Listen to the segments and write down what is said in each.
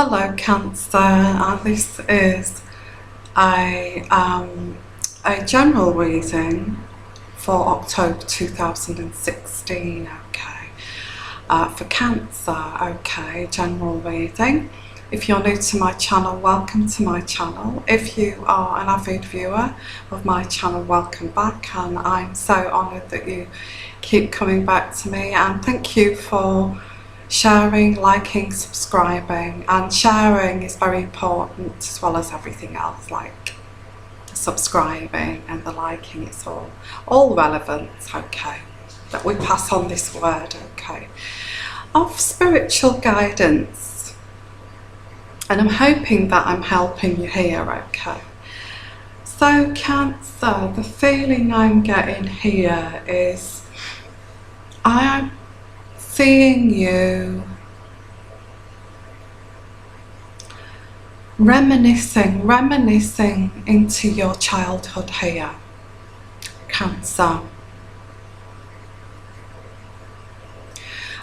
Hello Cancer, and this is a, general reading for October 2016, okay, for Cancer, okay, general reading. If you're new to my channel, welcome to my channel. If you are an avid viewer of my channel, welcome back, and I'm so honoured that you keep coming back to me, and thank you for sharing, liking, subscribing. And sharing is very important as well as everything else, like subscribing and the liking. It's all relevant, okay, that we pass on this word, okay, of spiritual guidance. And I'm hoping that I'm helping you here, okay. So Cancer, the feeling I'm getting here is I'm seeing you reminiscing into your childhood here, Cancer.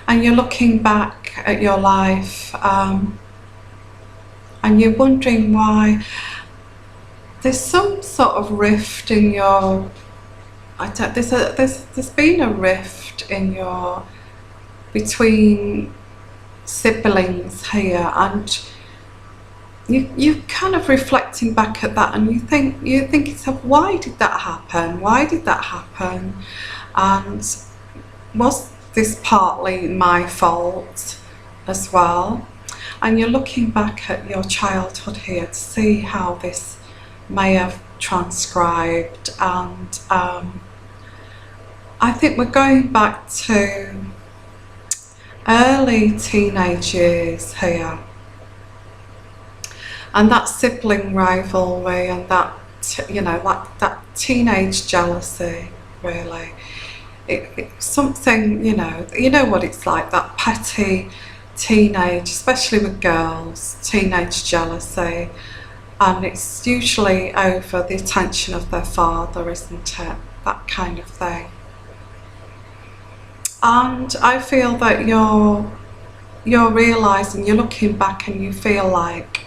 And you're looking back at your life and you're wondering why there's some sort of rift in your, there's been a rift in your, between siblings here, and you're kind of reflecting back at that, and you think yourself, why did that happen? And was this partly my fault as well? And you're looking back at your childhood here to see how this may have transcribed, and I think we're going back to early teenage years here, and that sibling rivalry and that, you know, like that teenage jealousy, really. It's something, you know what it's like, that petty teenage, especially with girls, teenage jealousy, and it's usually over the attention of their father, isn't it? That kind of thing. And I feel that you're realising, you're looking back and you feel like,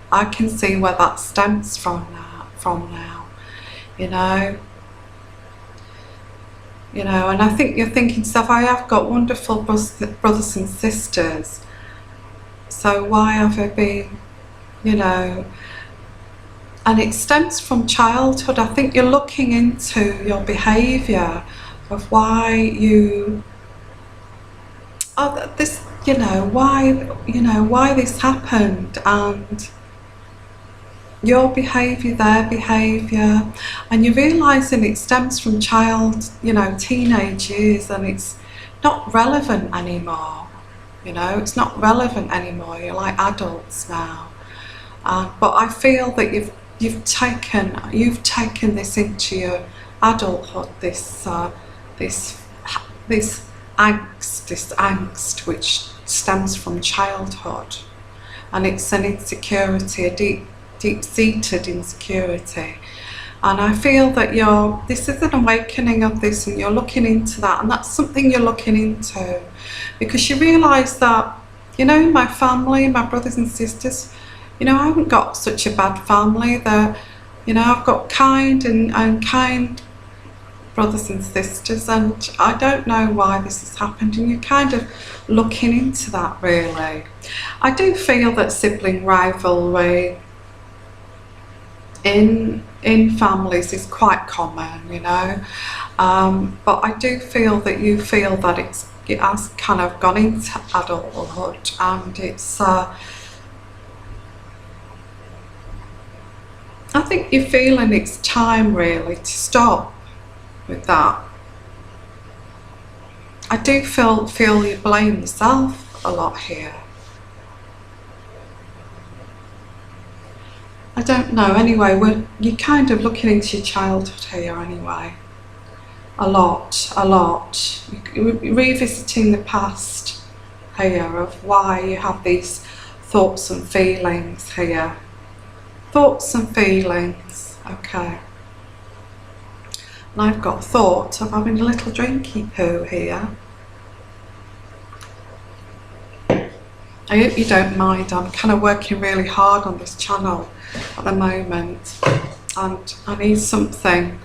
I can see where that stems from now, you know, and I think you're thinking stuff, I have got wonderful brothers and sisters, so why have I been, you know, and it stems from childhood. I think you're looking into your behaviour of why you, this, why this happened, and your behaviour, their behaviour, and you're realising it stems from teenage years, and it's not relevant anymore, it's not relevant anymore, you're like adults now. But I feel that you've taken this into your adulthood, this angst which stems from childhood, and it's an insecurity, a deep-seated insecurity. And I feel that this is an awakening of this, and you're looking into that, and that's something you're looking into because you realise that, my family, my brothers and sisters, I haven't got such a bad family. I've got kind and kind brothers and sisters, and I don't know why this has happened, and you're kind of looking into that, really. I do feel that sibling rivalry in families is quite common, but I do feel that you feel that it has kind of gone into adulthood, and it's I think you're feeling it's time really to stop with that. I do feel you blame yourself a lot here. I don't know, anyway, you're kind of looking into your childhood here anyway. A lot. You're revisiting the past here of why you have these thoughts and feelings here. Thoughts and feelings, okay. And I've got thoughts of having a little drinky poo here. I hope you don't mind. I'm kind of working really hard on this channel at the moment, and I need something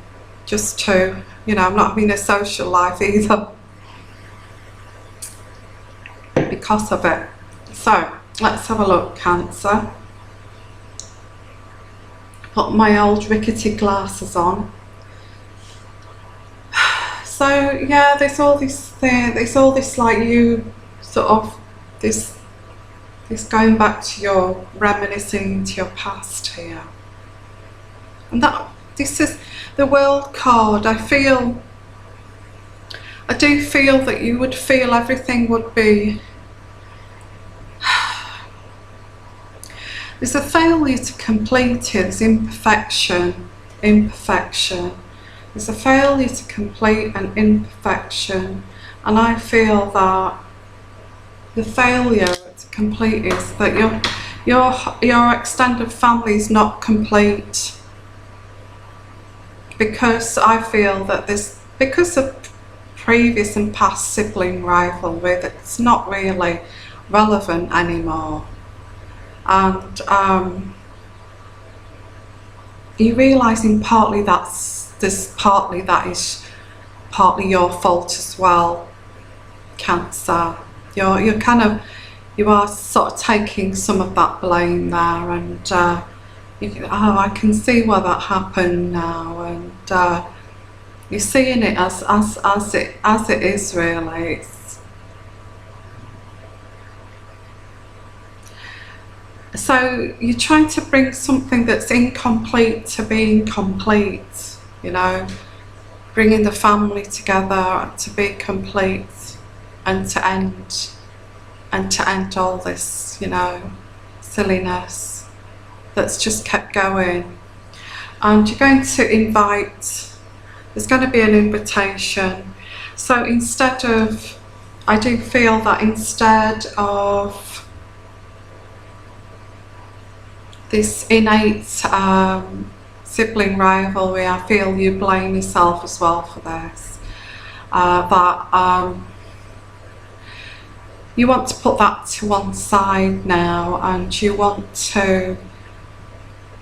just to, you know, I'm not having a social life either because of it. So let's have a look, Cancer. Put my old rickety glasses on. So yeah, there's all this thing, there's all this like you sort of this going back to your reminiscing to your past here. And that this is the World card. I do feel that you would feel everything would be, there's a failure to complete it, there's imperfection. There's a failure to complete an imperfection, and I feel that the failure to complete is that your extended family is not complete, because I feel that because of previous and past sibling rivalry, that it's not really relevant anymore. And you're realising partly that is partly your fault as well, Cancer. You are sort of taking some of that blame there, and oh, I can see why that happened now, and you're seeing it as it is really. So you're trying to bring something that's incomplete to being complete, you know, bringing the family together to be complete, and to end all this, you know, silliness that's just kept going. And you're going to invite, there's going to be an invitation. So instead of, I do feel that instead of this innate sibling rivalry, I feel you blame yourself as well for this. You want to put that to one side now, and you want to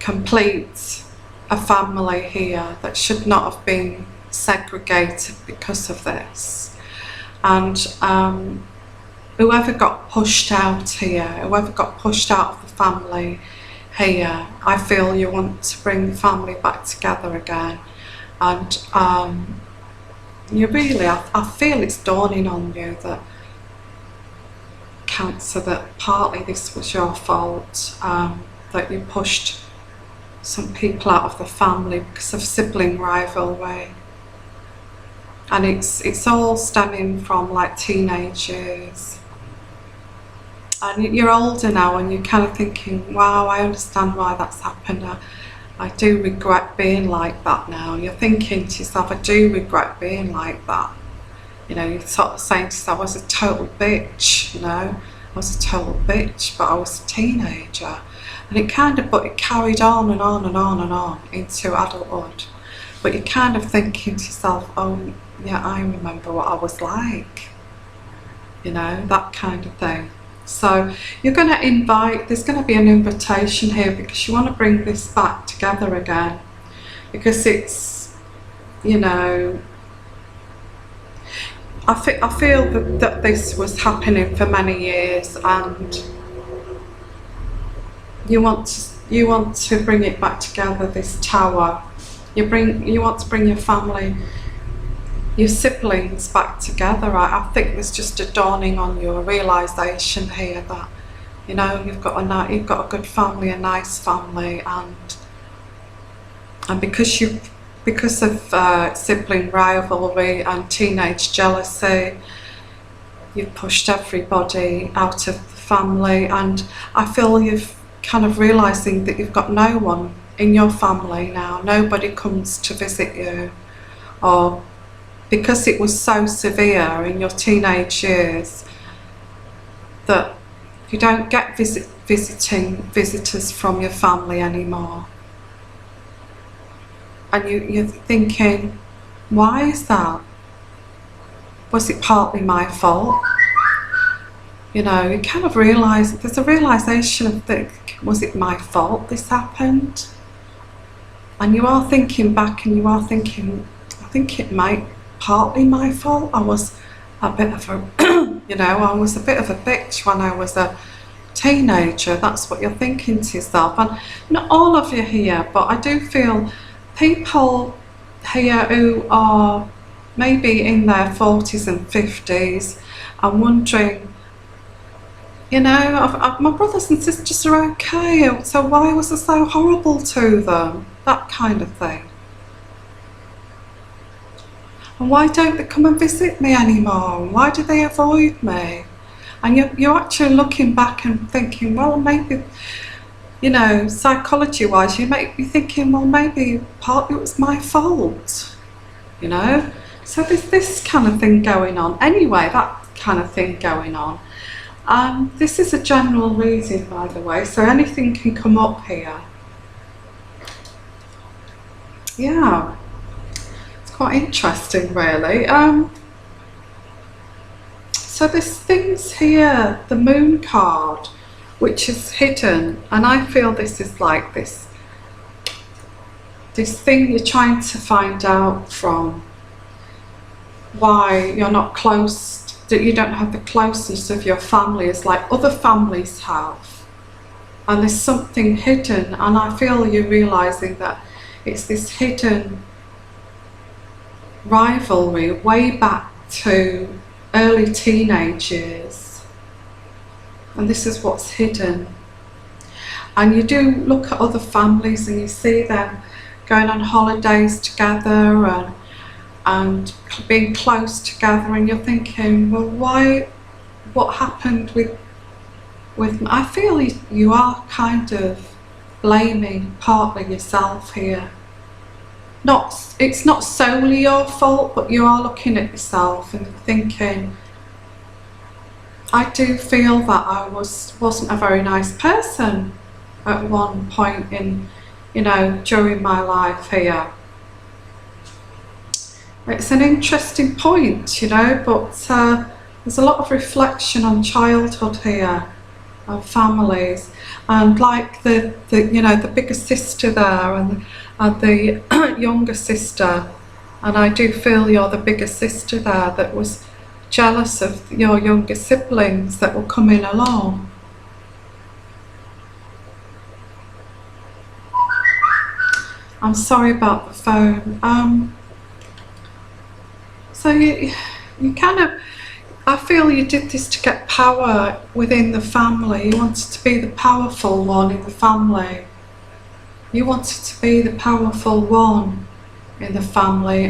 complete a family here that should not have been segregated because of this. And whoever got pushed out here, whoever got pushed out of the family here, I feel you want to bring the family back together again. And you really, I feel it's dawning on you that, Cancer, that partly this was your fault, that you pushed some people out of the family because of sibling rivalry. And it's all stemming from like teenage years. And you're older now, and you're kind of thinking, wow, I understand why that's happened. I do regret being like that now. You're thinking to yourself, I do regret being like that. You know, you're sort of saying to yourself, I was a total bitch, you know. I was a total bitch, but I was a teenager. And it carried on and on and on and on into adulthood. But you're kind of thinking to yourself, oh, yeah, I remember what I was like. You know, that kind of thing. So you're going to invite, there's going to be an invitation here because you want to bring this back together again. Because it's, you know, I feel that this was happening for many years, and you want to bring it back together, this tower. You want to bring your family, your siblings back together. I think there's just a dawning on you, a realisation here that, you know, you've got a good family, a nice family, and because of sibling rivalry and teenage jealousy, you've pushed everybody out of the family, and I feel you've kind of realising that you've got no one in your family now. Nobody comes to visit you, or because it was so severe in your teenage years that you don't get visitors from your family anymore. And you're thinking, why is that? Was it partly my fault? You know, you kind of realise, there's a realisation of that, was it my fault this happened? And you are thinking back and you are thinking, I think it might partly my fault. I was a bit of a, you know, I was a bit of a bitch when I was a teenager. That's what you're thinking to yourself. And not all of you here, but I do feel people here who are maybe in their 40s and 50s are wondering, you know, my brothers and sisters are okay, so why was I so horrible to them? That kind of thing. And why don't they come and visit me anymore? Why do they avoid me? And you're actually looking back and thinking, well, maybe, you know, psychology-wise, you might be thinking, well, maybe partly it was my fault, you know? So there's this kind of thing going on. Anyway, that kind of thing going on. This is a general reading, by the way, so anything can come up here. Yeah, it's quite interesting, really. So there's things here, the moon card, which is hidden, and I feel this is like this thing you're trying to find out from why you're not close, that you don't have the closeness of your family as like other families have. And there's something hidden, and I feel you're realising that it's this hidden rivalry way back to early teenage years. And this is what's hidden. And you do look at other families and you see them going on holidays together and being close together, and you're thinking, well, why, what happened with I feel you are kind of blaming partly yourself here. It's not solely your fault, but you are looking at yourself and thinking, I do feel that I wasn't a very nice person at one point in, you know, during my life here. It's an interesting point, you know, but there's a lot of reflection on childhood here, of families, and like the you know, the bigger sister there and the younger sister, and I do feel you're the bigger sister there that was jealous of your younger siblings that were coming along. I'm sorry about the phone. So you kind of, I feel you did this to get power within the family. You wanted to be the powerful one in the family. You wanted to be the powerful one in the family,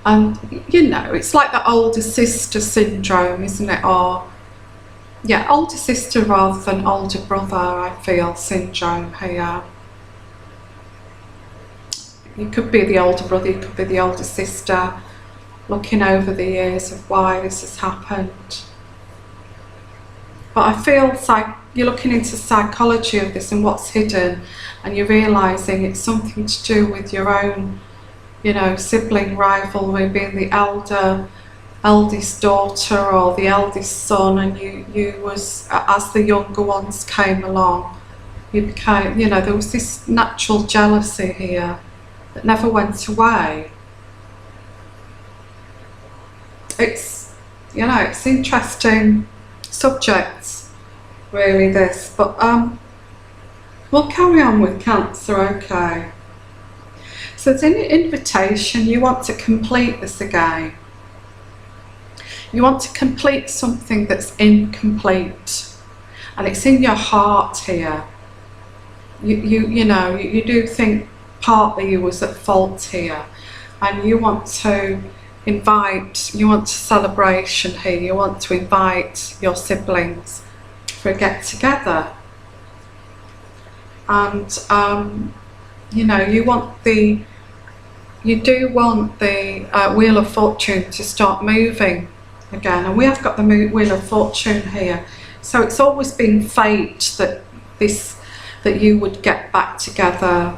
and you know, it's like the older sister syndrome, isn't it? Or yeah, older sister rather than older brother, I feel, syndrome here. You could be the older brother, you could be the older sister, looking over the years of why this has happened. But I feel you're looking into psychology of this and what's hidden, and you're realising it's something to do with your own, you know, sibling rivalry, being the eldest daughter or the eldest son, and you was, as the younger ones came along, you became, you know, there was this natural jealousy here that never went away. It's, you know, it's interesting subjects, really, this, but we'll carry on with Cancer, okay. So it's an invitation. You want to complete this again. You want to complete something that's incomplete, and it's in your heart here. You know, you do think partly you was at fault here, and you want to invite, you want celebration here, you want to invite your siblings for a get together, and you know, you do want the Wheel of Fortune to start moving again, and we have got the Wheel of Fortune here, so it's always been fate that you would get back together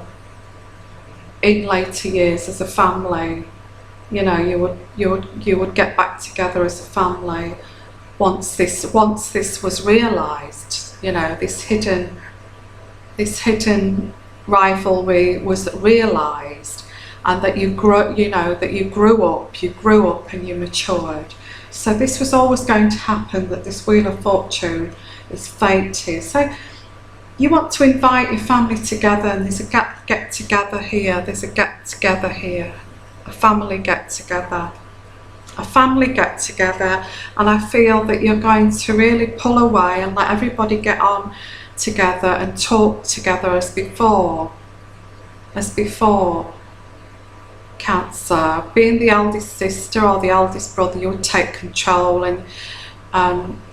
in later years as a family. you know, you would get back together as a family once this was realised. You know, this hidden rivalry was realised, and that you grew up and you matured. So this was always going to happen, that this Wheel of Fortune is fate here. So you want to invite your family together, and there's a get together here, there's a get together here, a family get together. A family get together, and I feel that you're going to really pull away and let everybody get on together and talk together as before. Cancer, being the eldest sister or the eldest brother, you would take control, and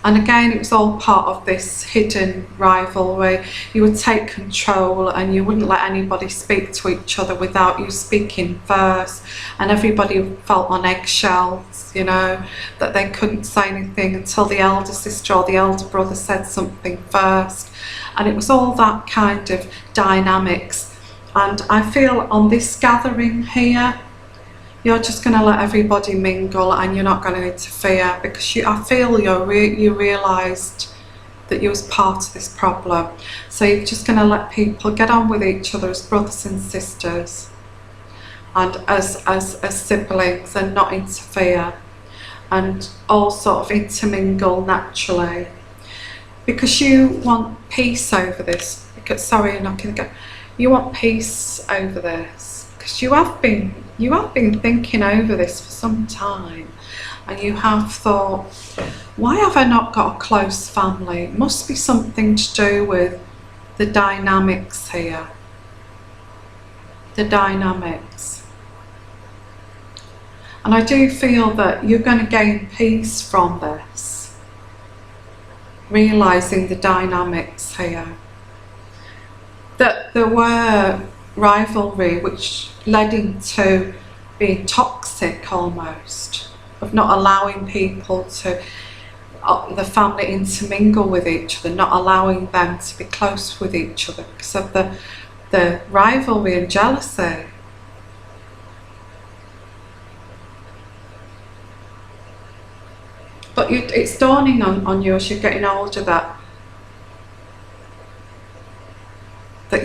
again, it was all part of this hidden rivalry. You would take control, and you wouldn't let anybody speak to each other without you speaking first, and everybody felt on eggshells, you know, that they couldn't say anything until the elder sister or the elder brother said something first. And it was all that kind of dynamics. And I feel on this gathering here, you're just going to let everybody mingle, and you're not going to interfere, because I feel you realised that you was part of this problem. So you're just going to let people get on with each other as brothers and sisters, and as siblings, and not interfere, and all sort of intermingle naturally, because you want peace over this. Because, sorry, I'm not going to go. You want peace over this, because you have been thinking over this for some time, and you have thought, why have I not got a close family? It must be something to do with the dynamics here. The dynamics. And I do feel that you're going to gain peace from this, realising the dynamics here. That there were rivalry which led into being toxic almost, of not allowing people to, the family, intermingle with each other, not allowing them to be close with each other because of the rivalry and jealousy. But it's dawning on you as you're getting older that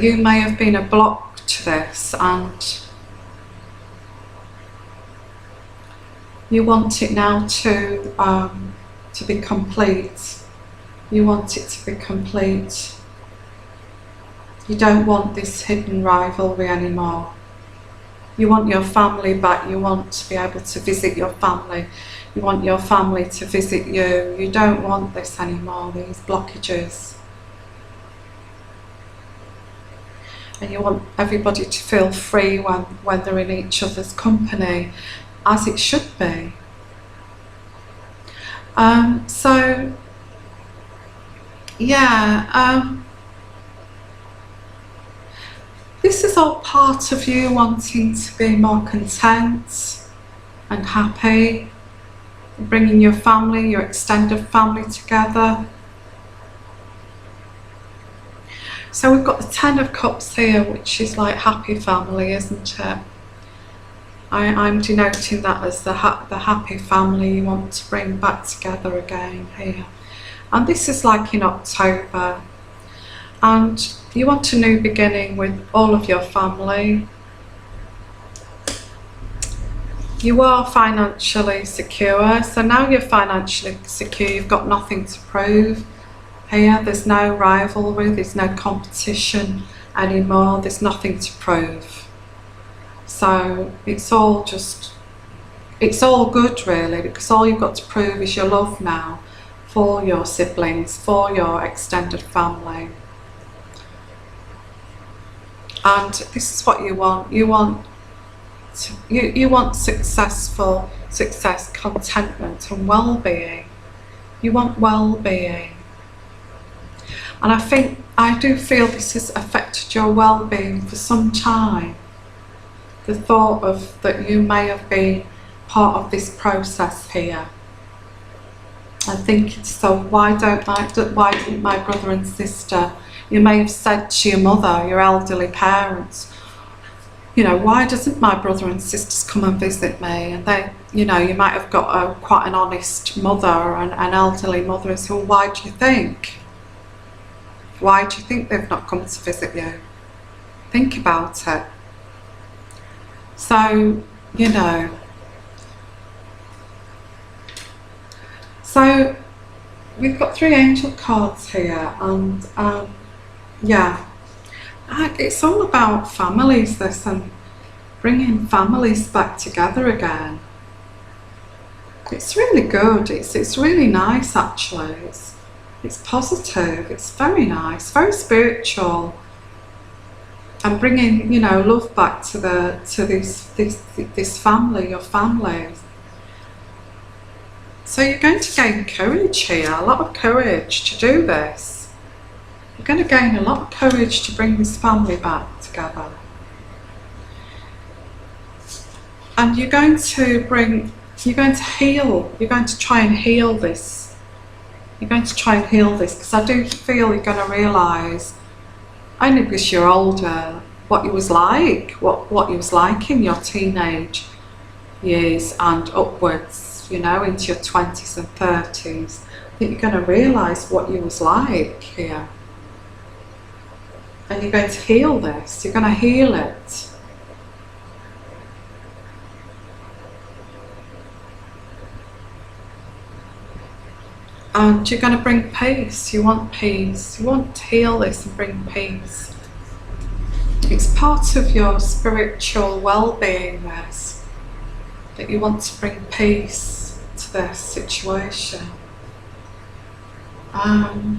you may have been a block to this, and you want it now to be complete. You want it to be complete. You don't want this hidden rivalry anymore. You want your family back. You want to be able to visit your family. You want your family to visit you. You don't want this anymore, these blockages. And you want everybody to feel free when they're in each other's company, as it should be. So, yeah, this is all part of you wanting to be more content and happy, bringing your family, your extended family together. So we've got the Ten of Cups here, which is like happy family, isn't it? I'm denoting that as the happy family you want to bring back together again here. And this is like in October. And you want a new beginning with all of your family. You are financially secure. So now you're financially secure, you've got nothing to prove. Here, there's no rivalry, there's no competition anymore, there's nothing to prove. So it's all good really, because all you've got to prove is your love now for your siblings, for your extended family. And this is what you want. You want success, contentment and well-being. You want well-being. And I do feel this has affected your well-being for some time. The thought of that you may have been part of this process here. I think it's so. Why didn't my brother and sister? You may have said to your mother, your elderly parents, you know, why doesn't my brother and sisters come and visit me? And they, you know, you might have got quite an honest mother, an elderly mother, and so why do you think? Why do you think they've not come to visit you? Think about it. So, you know, so we've got 3 angel cards here, and yeah, it's all about families, this, and bringing families back together again. It's really good. It's really nice, actually. It's positive. It's very nice, very spiritual, and bringing, you know, love back to this family, your family. So you're going to gain courage here, a lot of courage to do this. You're going to gain a lot of courage to bring this family back together. And you're going to heal, you're going to try and heal this. You're going to try and heal this, because I do feel you're going to realise, only because you're older, what you was like, what you was like in your teenage years and upwards, you know, into your 20s and 30s. I think you're going to realise what you was like here. And you're going to heal this, you're going to heal it. And you're going to bring peace. You want peace. You want to heal this and bring peace. It's part of your spiritual well-being, this, that you want to bring peace to this situation. I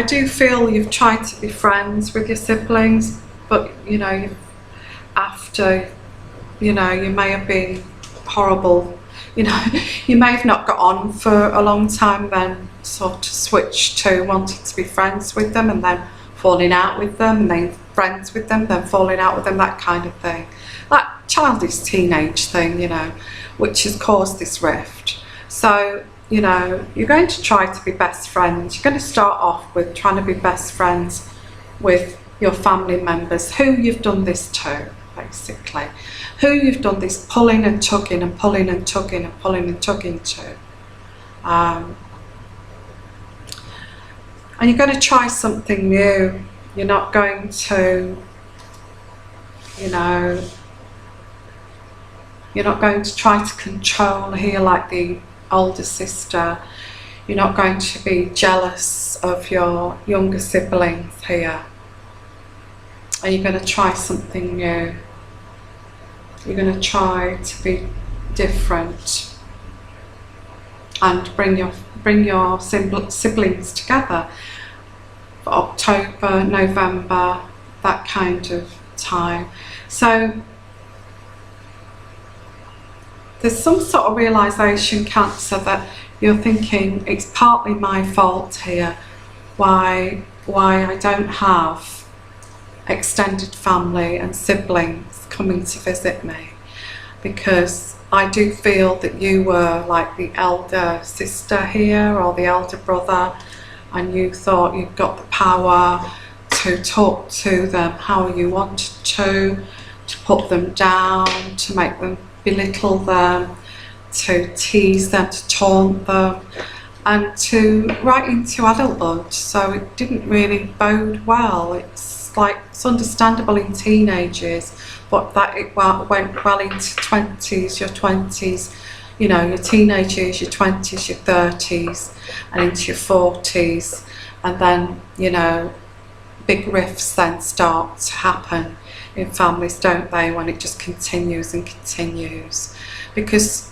do feel you've tried to be friends with your siblings, but you know, after, you know, you may have been horrible. You know, you may have not got on for a long time, then sort of switched to wanting to be friends with them, and then falling out with them, and then friends with them, then falling out with them, that kind of thing. That childish teenage thing, you know, which has caused this rift. So, you know, you're going to try to be best friends. You're going to start off with trying to be best friends with your family members who you've done this to, basically. Who you've done this pulling and tugging and pulling and tugging and pulling and tugging to. And you're going to try something new. You're not going to, you know, you're not going to try to control here like the older sister. You're not going to be jealous of your younger siblings here. And you're going to try something new. You're going to try to be different and bring your siblings together for October, November, that kind of time. So there's some sort of realisation, Cancer, that you're thinking it's partly my fault here, why I don't have extended family and siblings coming to visit me, because I do feel that you were like the elder sister here or the elder brother, and you thought you'd got the power to talk to them how you wanted to put them down, to make them belittle them, to tease them, to taunt them, and to right into adulthood. So it didn't really bode well. It's like, it's understandable in teenagers, but that it went well into 20s, your 20s, you know, your teenage years, your 20s, your 30s, and into your 40s, and then, you know, big rifts then start to happen in families, don't they, when it just continues and continues, because,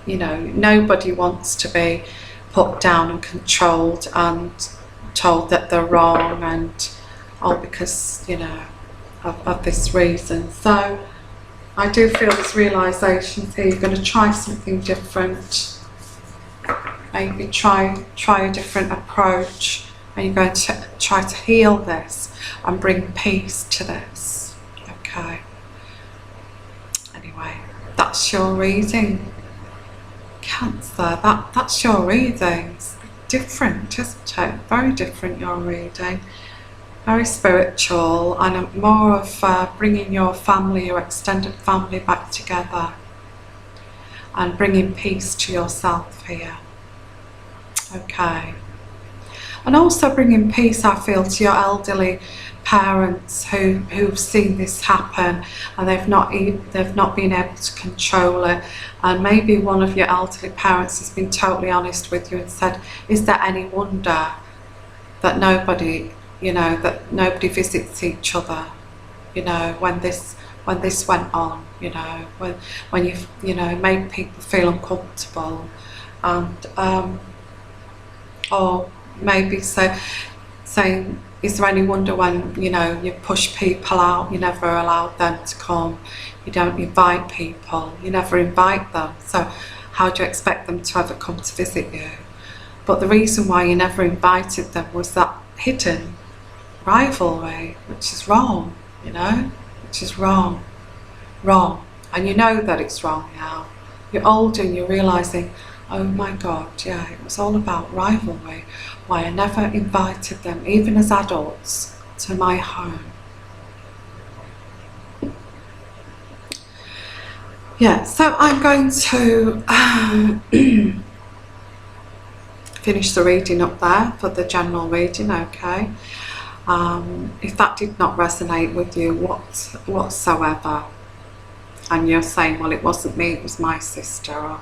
you know, nobody wants to be put down and controlled and told that they're wrong, and all because, you know, of this reason. So I do feel this realisation here, you're going to try something different, maybe try a different approach, and you're going to try to heal this and bring peace to this. Okay. Anyway, that's your reading, Cancer. That's your reading. It's different, isn't it? Very different, your reading. very spiritual, and more of bringing your family, your extended family back together and bringing peace to yourself here. Okay. And also bringing peace, I feel, to your elderly parents who've seen this happen and they've not been able to control it. And maybe one of your elderly parents has been totally honest with you and said, is there any wonder that nobody, you know, that nobody visits each other, you know, when this went on, you know, when you've, you know, made people feel uncomfortable, and or maybe saying, is there any wonder when, you know, you push people out, you never allowed them to come, you don't invite people, you never invite them, so how do you expect them to ever come to visit you? But the reason why you never invited them was that hidden rivalry, which is wrong, you know, which is wrong, and you know that it's wrong now. You're older and you're realising, oh my God, yeah, it was all about rivalry, why I never invited them, even as adults, to my home. Yeah, so I'm going to finish the reading up there for the general reading, okay? If that did not resonate with you whatsoever, and you're saying, well, it wasn't me, it was my sister,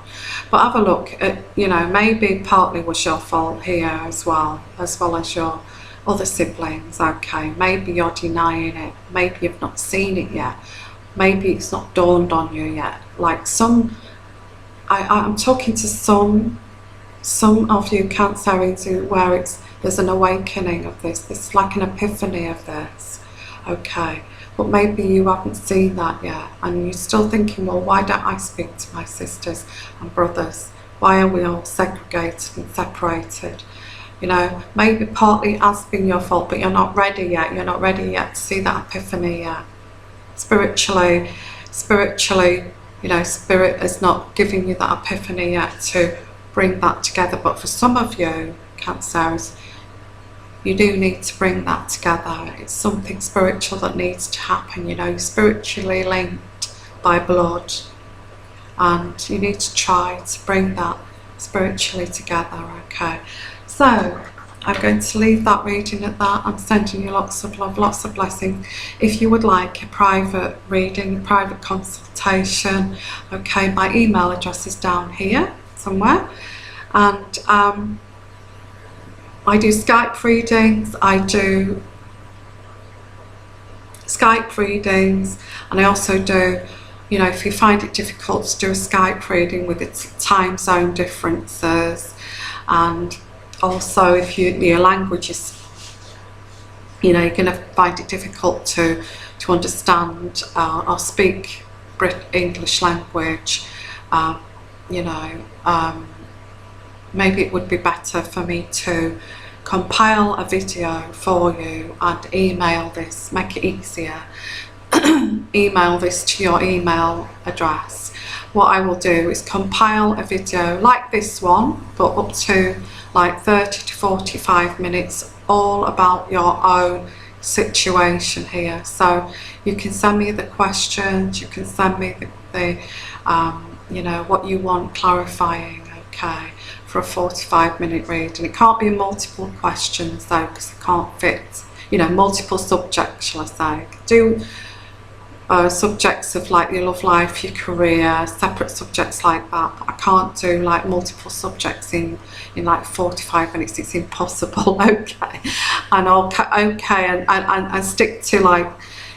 but have a look at, you know, maybe partly was your fault here as well as your other siblings, okay? Maybe you're denying it, maybe you've not seen it yet, maybe it's not dawned on you yet. Like I'm talking to some of you Cancerians where there's an awakening of this, there's like an epiphany of this, okay? But maybe you haven't seen that yet, and you're still thinking, well, why don't I speak to my sisters and brothers? Why are we all segregated and separated? You know, maybe partly it has been your fault, but you're not ready yet. You're not ready yet to see that epiphany yet. Spiritually, you know, Spirit is not giving you that epiphany yet to bring that together. But for some of you, Cancers, you do need to bring that together. It's something spiritual that needs to happen, you know, spiritually linked by blood, and you need to try to bring that spiritually together, okay? So I'm going to leave that reading at that. I'm sending you lots of love, lots of blessings. If you would like a private reading, a private consultation, okay, my email address is down here somewhere, and I do Skype readings, and I also do, you know, if you find it difficult to do a Skype reading with its time zone differences, and also if your language is, you know, you're going to find it difficult to understand or speak English language, you know, maybe it would be better for me to compile a video for you and email this, make it easier, email this to your email address. What I will do is compile a video like this one, but up to like 30 to 45 minutes, all about your own situation here. So you can send me the questions, you can send me the you know, what you want clarifying, okay, for a 45-minute reading. It can't be multiple questions though, because it can't fit, you know, multiple subjects, shall I say. Do subjects of like your love life, your career, separate subjects like that, but I can't do like multiple subjects in like 45 minutes. It's impossible, okay? And and stick to like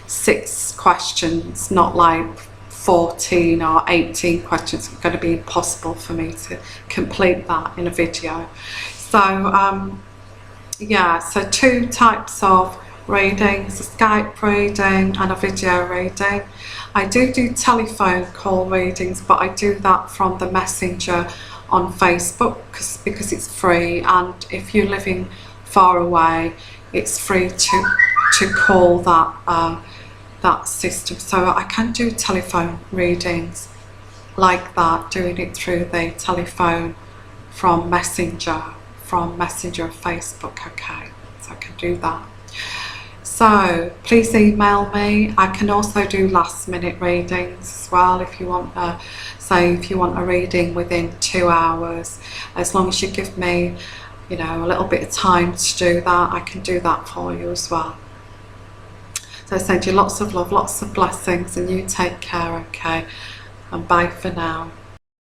6 questions, not like 14 or 18 questions. It's going to be impossible for me to complete that in a video. So yeah, so 2 types of readings, a Skype reading and a video reading. I do telephone call readings, but I do that from the Messenger on Facebook because it's free, and if you're living far away, it's free to call that system. So I can do telephone readings like that, doing it through the telephone from Messenger of Facebook, okay? So I can do that. So please email me. I can also do last minute readings as well if you want if you want a reading within 2 hours, as long as you give me, you know, a little bit of time to do that, I can do that for you as well. So I send you lots of love, lots of blessings, and you take care, okay? And bye for now.